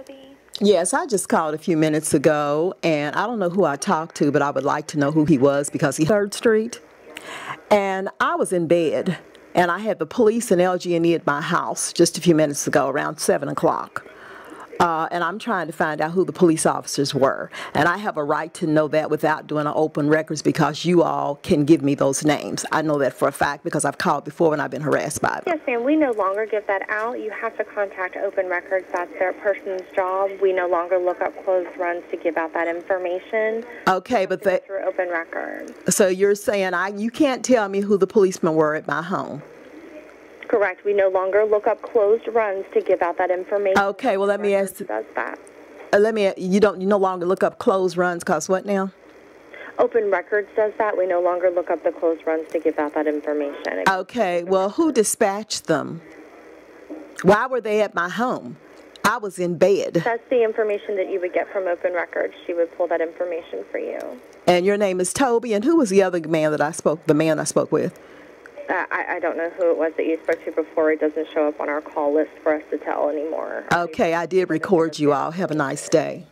be? Yes, I just called a few minutes ago, and I don't know who I talked to, but I would like to know who he was because he 3rd Street. And I was in bed, and I had the police and LG&E at my house just a few minutes ago, around 7 o'clock. And I'm trying to find out who the police officers were. And I have a right to know that without doing an open records because you all can give me those names. I know that for a fact because I've called before and I've been harassed by them. Yes, ma'am. We no longer give that out. You have to contact Open Records. That's their person's job. We no longer look up closed runs to give out that information. Okay, but they... Through Open Records. So you're saying you can't tell me who the policemen were at my home? Correct. We no longer look up closed runs to give out that information. Okay, well, let me ask. Does that? You no longer look up closed runs because what now? Open Records does that. We no longer look up the closed runs to give out that information. Okay, well, who dispatched them? Why were they at my home? I was in bed. That's the information that you would get from Open Records. She would pull that information for you. And your name is Toby, and who was the other man that I spoke with? I don't know who it was that you spoke to before. It doesn't show up on our call list for us to tell anymore. Okay, I did record you all. Have a nice day.